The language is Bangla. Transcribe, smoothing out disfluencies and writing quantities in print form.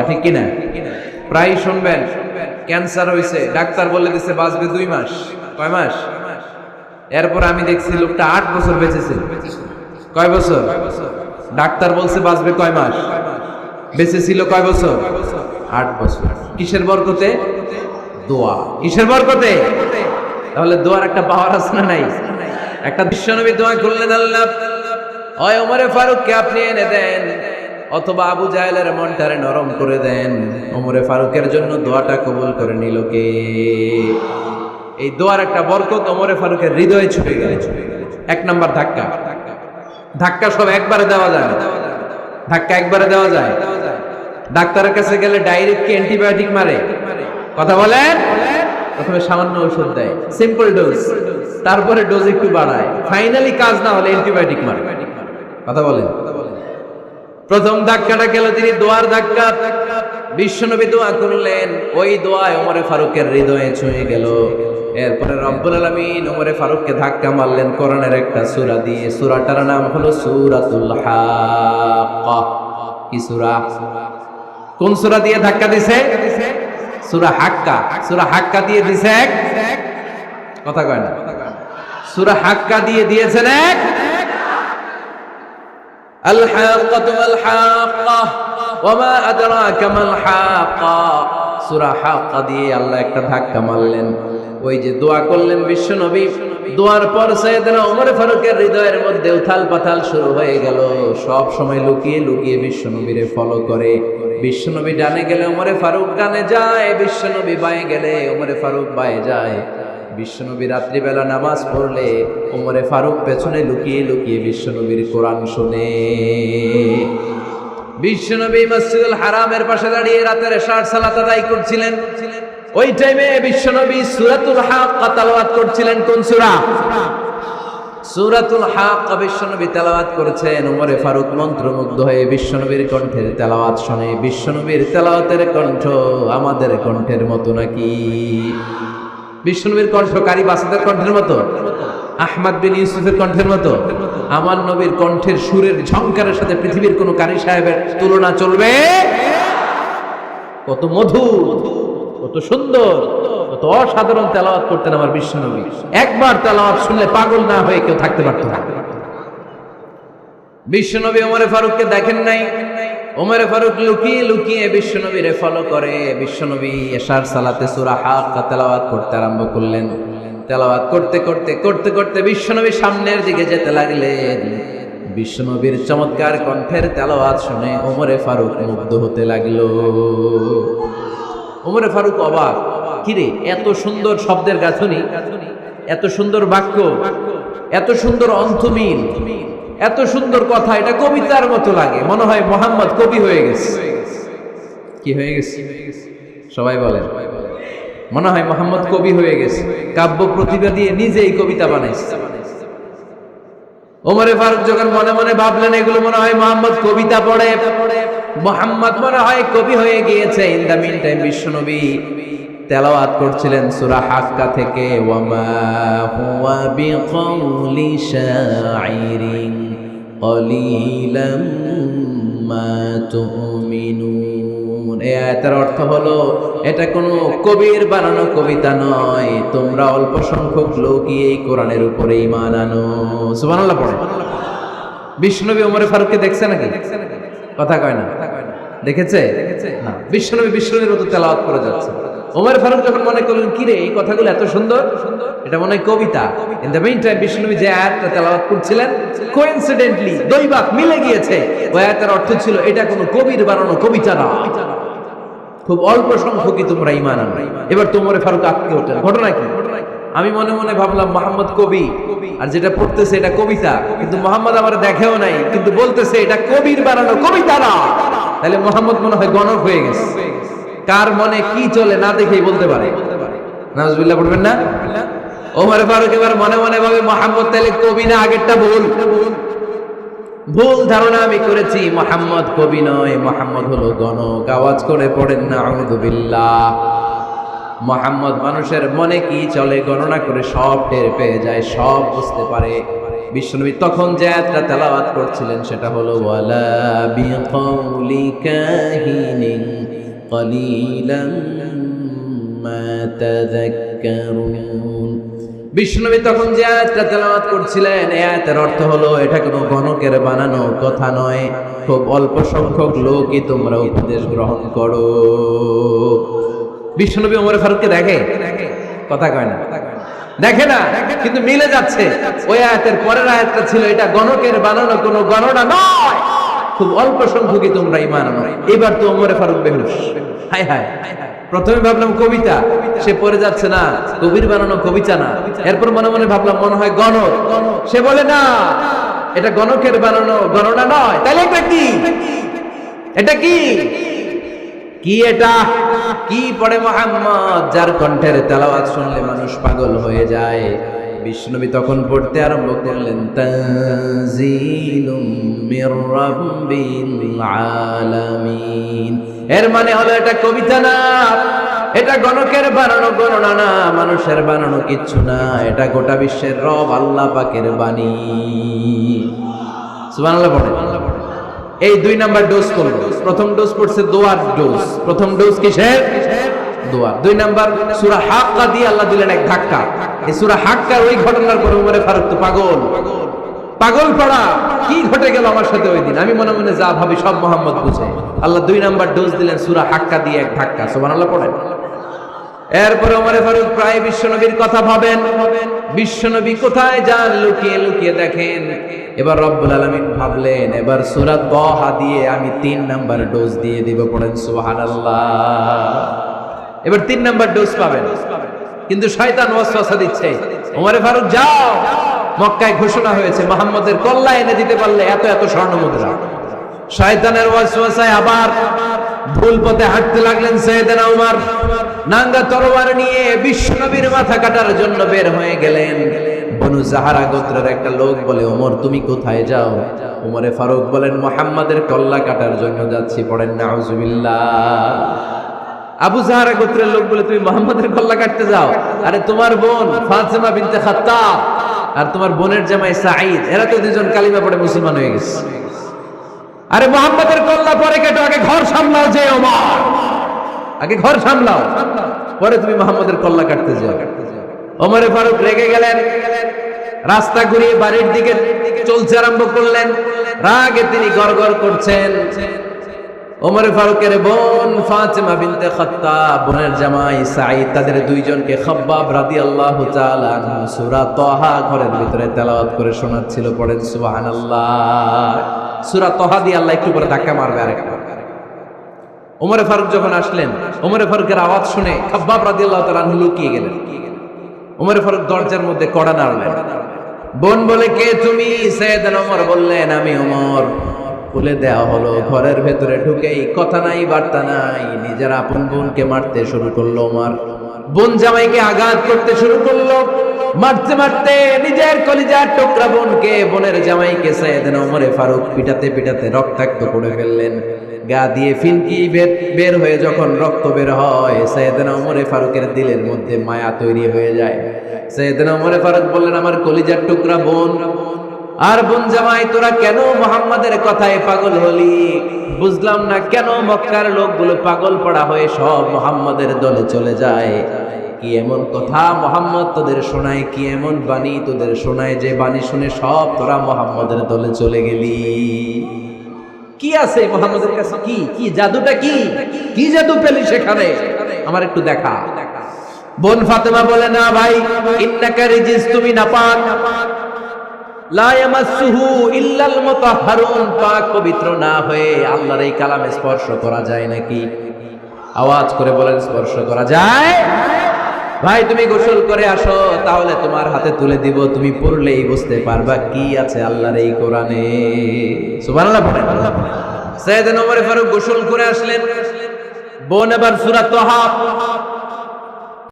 ঠিক কিনা? প্রায় শুনবেন ক্যান্সার হয়েছে, ডাক্তার বলে দিছে বাঁচবে 2 মাস। কয় মাস? এরপর আমি দেখছি লোকটা 8 বছর বেঁচেছিল। কয় বছর? ডাক্তার বলছে বাঁচবে কয় মাস, বেঁচে ছিল কয় বছর? 8 বছর। কিসের বরকতে? দোয়া। কিসের বরকতে? তাহলে দোয়ার একটা পাওয়ার আছে না নাই? একটা বিশ্বনবী দোয়া করলেন, আল্লাহ হয় ওমরে ফারুককে আপনি এনে দেন, অথবা আবু জাহেলের মনটারে নরম করে দেন। ওমরে ফারুকের জন্য দোয়াটা কবুল করে নিল কে? এই দোয়ার একটা বরকত ওমরে ফারুকের হৃদয়ে ছুঁয়ে গেল। 1 নাম্বার ধাক্কা। ধাক্কা সব একবারে দেওয়া যায় না। ধাক্কা একবারে দেওয়া যায়? ডাক্তারের কাছে গেলে ডাইরেক্ট কি অ্যান্টিবায়োটিক মারে? কথা বলেন। প্রথমে সামান্য ওষুধ দেয়, সিম্পল ডোজ, তারপরে ডোজ একটু বাড়ায়, ফাইনালি কাজ না হলে অ্যান্টিবায়োটিক মারে। কথা বলেন। প্রথম ধাক্কাটা গেল তিনি দোয়ার ধাক্কা। বিশ্বনবী দোয়া করলেন, ওই দোয়ায় ওমরে ফারুকের হৃদয়ে ছুঁয়ে গেল। এরপরে রব্বুল আলামিন ওমরে ফারুককে ধাক্কা মারলেন কোরআনের একটা সূরা দিয়ে। সূরাটার নাম হলো সূরাতুল হাক্কা। কি সূরা? কোন সূরা দিয়ে ধাক্কা দিছে? সূরা হাক্কা। সূরা হাক্কা দিয়ে দিছে এক, কথা কয় না। সূরা হাক্কা দিয়ে দিয়েছেন এক। আল হাক্কাতু মাল হাক্কা ওয়া মা আদরাকা মাল হাক্কা। সূরা হাক্কা দিয়ে আল্লাহ একটা ধাক্কা মারলেন। ওই যে দোয়া করলেন বিশ্বনবী, দোয়ার পর সাইয়েদনা ওমর ফারুকের হৃদয়ের মধ্যে উথাল পাথাল শুরু হয়ে গেল। সব সময় লুকিয়ে লুকিয়ে বিশ্বনবীরে ফলো করে। বিশ্বনবী ডানে গেলে ওমরে ফারুক ডানে যায়, বিশ্বনবী বাঁয়ে গেলে ওমরে ফারুক বাঁয়ে যায়। বিশ্বনবী রাত্রিবেলা নামাজ পড়লে ওমরে ফারুক পেছনে লুকিয়ে লুকিয়ে বিশ্বনবীর কোরআন শুনে। বিশ্বনবী মসজিদুল হারামের পাশে দাঁড়িয়ে রাতের এশার সালাত আদায় করছিলেন। ওই টাইমে বিশ্বনবী সূরাতুল হাক্কা তেলাওয়াত করছিলেন। কোন সূরা? সূরাতুল হাক্কা বিশ্বনবী তেলাওয়াত করেছেন। ওমরে ফারুক মন্ত্রমুগ্ধ হয়ে বিশ্বনবীর কণ্ঠের তেলাওয়াত শুনে। বিশ্বনবীর তেলাওয়াতের কণ্ঠ আমাদের কণ্ঠের মতো নাকি? বিশ্বনবীর কণ্ঠ কারি বাসাদের কণ্ঠের মতো? আহমদ বিন ইউসুফের কণ্ঠের মতো? আমার নবীর কণ্ঠের সুরের ঝংকারের সাথে পৃথিবীর কোন কারি সাহেবের তুলনা চলবে? কত মধুর, কত সুন্দর, কত অসাধারণ তেলাওয়াত করতেন আমার বিশ্বনবী। একবার তেলাওয়াত শুনলে পাগল না হয়ে কেউ থাকতে পারত না। বিশ্বনবী ওমরে ফারুককে দেখেন নাই। ওমরে ফারুক লুকিয়ে লুকিয়ে বিশ্বনবীরে ফলো করে। বিশ্বনবী এশার সালাতে সূরা হাক্কা তেলাওয়াত করতে আরম্ভ করলেন। তেলাওয়াত করতে করতে করতে করতে বিশ্বনবী সামনের দিকে যেতে লাগলেন। বিশ্বনবীর চমৎকার কণ্ঠের তেলাওয়াত শুনে ওমরে ফারুক মুগ্ধ হতে লাগলো। ওমরে ফারুক অবাক, কিরে এত সুন্দর শব্দের গাঁথনি, এত সুন্দর বাক্য, এত সুন্দর অন্তমিল, এত সুন্দর কথা, এটা কবিতার মতো লাগে। মনে হয় মুহাম্মদ কবি হয়ে গেছে। কি হয়ে গেছে? সবাই বলেন। মনে হয় মুহাম্মদ কবি হয়ে গেছে, কাব্য প্রতিভা দিয়ে নিজেই কবিতা বানাইছে। ওমরে ফারুক যখন মনে মনে ভাবলেন এগুলো মনে হয় মুহাম্মদ কবিতা পড়ে, মুহাম্মদ মনে হয় কবি হয়ে গিয়েছে। ইন দা মিন টাইম বিশ্বনবী তেলাওয়াত করছিলেন সূরা হাক্কা থেকে, ওয়ামা হুয়া বিকাউলি শাইরিন কলিলাম মা তুমিনুন। এই আয়াতের অর্থ হলো এটা কোনো কবির বানানো কবিতা নয়, তোমরা অল্প সংখ্যক লোকই এই কোরআনের উপরে ঈমান আনো। সুবহানাল্লাহ পড়ে। বিশ্বনবী ওমরে ফারুককে দেখছে নাকি? কথা কয় না। দেখেছে না? বিশ্বনবীর মতো তেলাওয়াত করে যাচ্ছে। ওমর ফারুক যখন মনে করলেন কিরে এই কথাগুলো এত সুন্দর, এটা মনে হয় কবিতা। ইন দ্য মিন টাইম বিশ্বনবী যে আয়াতটা তেলাওয়াত করছিলেন, কোইন্সিডেন্টলি দৈবাত মিলে গিয়েছে। ওই আয়াতের অর্থ ছিল এটা কোনো কবির বানানো কবিতা না, খুব অল্প সংখ্যকই তোমরা ঈমান আনো। এবার তো ওমর ফারুক আটকে ওঠেন। ঘটনা কি? আমি মনে মনে ভাবলাম মুহাম্মদ কবি, আর যেটা পড়তেছে এটা কবিতা, কিন্তু মুহাম্মদ আমার দেখেও নাই, কিন্তু বলতেছে এটা কবির বানানো কবিতা না। তাহলে মুহাম্মদ মনে হয় গণক হয়ে গেছে। কার মনে কি চলে না দেখেই বলতে পারে। নাউজুবিল্লাহ পড়বেন না? ওমর ফারুক এবার মনে মনে ভাবে মুহাম্মদ তাহলে কবি না, আগেরটা ভুল ধারণা আমি করেছি। মুহাম্মদ কবি নয়, মুহাম্মদ হলো গণক। আওয়াজ করে পড়েন না আউযু বিল্লাহ। মুহাম্মদ মানুষের মনে কি চলে গণনা করে সব টের পেয়ে যায়, সব বুঝতে পারে। বিশ্বনবী তখন যে আয়াতটা তেলাওয়াত করছিলেন সেটা হলো ওয়ালা বিকাউলি কাহিনিন قليلا ما تذكرون বিষ্ণুনবী তখন যে আয়াতটা তেলাওয়াত করছিলেন, এই আয়াতের অর্থ হলো এটা কোনো গণকের বানানো কথা নয়, খুব অল্প সংখ্যক লোকই তোমরা উপদেশ গ্রহণ করো। বিষ্ণুনবী ওমর ফারুককে দেখে, কথা কয় না, দেখে না, কিন্তু মিলে যাচ্ছে। ওই আয়াতের পরের আয়াতটা ছিল এটা গণকের বানানো কোনো গণনা নয়, খুব অল্প সংখ্যকই তোমরা ঈমান আনো। এবার তো ওমর ফারুক বেহুশ, হায় হায়। প্রথমে ভাবলাম কবিতা, সে পড়ে যাচ্ছে না, কবির বানানো কবিতা না। এরপর মনে মনে ভাবলাম মনে হয় গণক, সে বলে না এটা গণকের বানানো গণনা নয়। তাহলে এটা কি? এটা কি? কি এটা? কি পড়ে মুহাম্মদ, যার কণ্ঠের তেলাওয়াত শুনলে মানুষ পাগল হয়ে যায়। বিষ্ণুনবী তখন পড়তে আরম্ভ করলেন, তানজিলুম মির রাব্বিল আলামিন। এর মানে হলো এটা কবিতা না, এটা গণকের বানানো গণনা না, মানুষের বানানো কিচ্ছু না, এটা গোটা বিশ্বের রব আল্লাহ পাকের বাণী। সুবহানাল্লাহ পড়ে। এই 2 নাম্বার ডোজ করলো। প্রথম ডোজ পড়ছে দোয়ার ডোজ। প্রথম ডোজ কিসের? দোয়া। 2 নাম্বার সূরা হাক্কা দিয়ে আল্লাহ দিলেন এক ধাক্কা। এই সূরা হাক্কার ওই ঘটনার পর ওমর ফারুক তো পাগল, পাগল পড়া। কি ঘটে গেল আমার সাথে ওই দিন? আমি মনে মনে যা ভাবি সব মোহাম্মদ বুঝে। আল্লাহ 2 নাম্বার ডোজ দিলেন সূরা হাক্কা দিয়ে এক ধাক্কা। সুবহানাল্লাহ পড়েন। এরপরে ওমর ফারুক প্রায় বিশ্বনবীর কথা ভাবেন, বিশ্বনবী কোথায় যান, লুকিয়ে লুকিয়ে দেখেন। এবার রব্বুল আলামিন ভাবলেন এবার সূরা তাহা দিয়ে আমি 3 নাম্বার ডোজ দিয়ে দিব। পড়েন সুবহানাল্লাহ। এবার 3 নাম্বার ডোজ পাবেন। কিন্তু শয়তান ওয়াসওয়াসা দিচ্ছে, ওমর ফারুক যাও, মক্কায় ঘোষণা হয়েছে মুহাম্মদের কল্লা এনে দিতে পারলে এত এত স্বর্ণ মুদ্রা। শয়তানের ওয়াসওয়াসায় আবার ভুল পথে হাঁটতে লাগলেন সাইয়েদনা ওমর। নাঙ্গা তরবারি নিয়ে বিশ্বনবীর মাথা কাটার জন্য বের হয়ে গেলেন। বনু জাহারা গোত্রের একটা লোক বলে, ওমর তুমি কোথায় যাও? ওমরে ফারুক বলেন, মুহাম্মাদের কল্লা কাটার জন্য যাচ্ছি। পড়েন নাউজুবিল্লাহ। আবু জাহারা গোত্রের লোক বলে, তুমি মুহাম্মাদের কল্লা কাটতে যাও? আরে তোমার বোন ফাতিমা বিনতে খাত্তাব আর তোমার বোনের জামাই সাঈদ, এরা তো দুজন কালিমা পড়ে মুসলমান হয়ে গেছে। আরে মুহাম্মাদের কল্লা পরে কেটো, আগে ঘর সামলাও। যে ওমর, আগে ঘর সামলাও, পরে তুমি মুহাম্মাদের কল্লা কাটতে যাও। ওমরে ফারুক রেগে গেলেন, রাস্তা ঘুরিয়ে বাড়ির দিকে চলতে আরম্ভ করলেন। রাগে তিনি গড়গড় করছেন। ওমরে ফারুকের বোন ফাতিমা বিনতে খাত্তাব, বোনের জামাই সাঈদ, তাদের 2 জনকে খাব্বাব রাদিয়াল্লাহু তাআলা সূরা তাহা ঘরের ভিতরে তেলাওয়াত করে শোনাচ্ছিল। পড়েন সুবহানাল্লাহ। সূরা তাহা দিয়ে আল্লাহ একটু পরে ধাক্কা মারবে আরেকটা। ওমরে ফারুক যখন আসলেন, ওমরে ফারুকের আওয়াজ শুনে খাব্বাব রাদিয়াল্লাহু তাআলা লুকিয়ে গেলেন। ওমরে ফারুক দরজার মধ্যে কড়া নাড়লেন। বোন বলে, কে তুমি? সাইয়েদনা ওমর বললেন, আমি ওমর। খুলে দেওয়া হলো। ঘরের ভেতরে ঢুকেই কথা নাই বার্তা নাই, নিজের আপন বোনকে মারতে শুরু করলো ওমর। বোন জামাইকে আঘাত করতে শুরু করলো। মারতে মারতে নিজের কলিজার টুকরা বোনকে, বোনের জামাইকে সাইয়েদনা ওমরে ফারুক পিটাতে পিটাতে রক্তাক্ত করে ফেললেন। গা দিয়ে ফিনকি বের হয়ে যখন রক্ত বের হয়, সাইয়েদনা ওমরে ফারুকের দিলের মধ্যে মায়া তৈরি হয়ে যায়। সাইয়েদনা ওমরে ফারুক বললেন, আমার কলিজার টুকরা বোন আর বোন জামাই, তোরা কেন মুহাম্মাদের কথায় পাগল হলি? বুঝলাম না কেন মক্কার লোকগুলো পাগল পড়া হয়ে সব মুহাম্মাদের দলে চলে যায়। কি এমন কথা মুহাম্মদ তোদের শোনায়, কি এমন বাণী তোদের শোনায় যে বাণী শুনে সব তোরা মুহাম্মাদের দলে চলে গেলি? কি আছে মুহাম্মাদের কাছে? কি কি জাদুটা? কি কি জাদু পেলি সেখানে? আমার একটু দেখা। বোন ফাতেমা বলে, না ভাই, ইন্নাকা রিজিস, তুমি নাপাক। লা ইয়ামাসসুহু ইল্লাল মুতাহহারুন, পাক পবিত্র না হয়ে আল্লাহর এই কালামে স্পর্শ করা যায় নাকি? আওয়াজ করে বলেন, স্পর্শ করা যায়? ভাই তুমি গোসল করে আসো, তাহলে তোমার হাতে তুলে দিব, তুমি পড়লেই বুঝতে পারবা কি আছে আল্লাহর এই কোরআনে। সুবহানাল্লাহ পড়েন। সাইয়েদনা ওমর ফারুক গোসল করে আসলেন। বোন এবার সূরা তাহা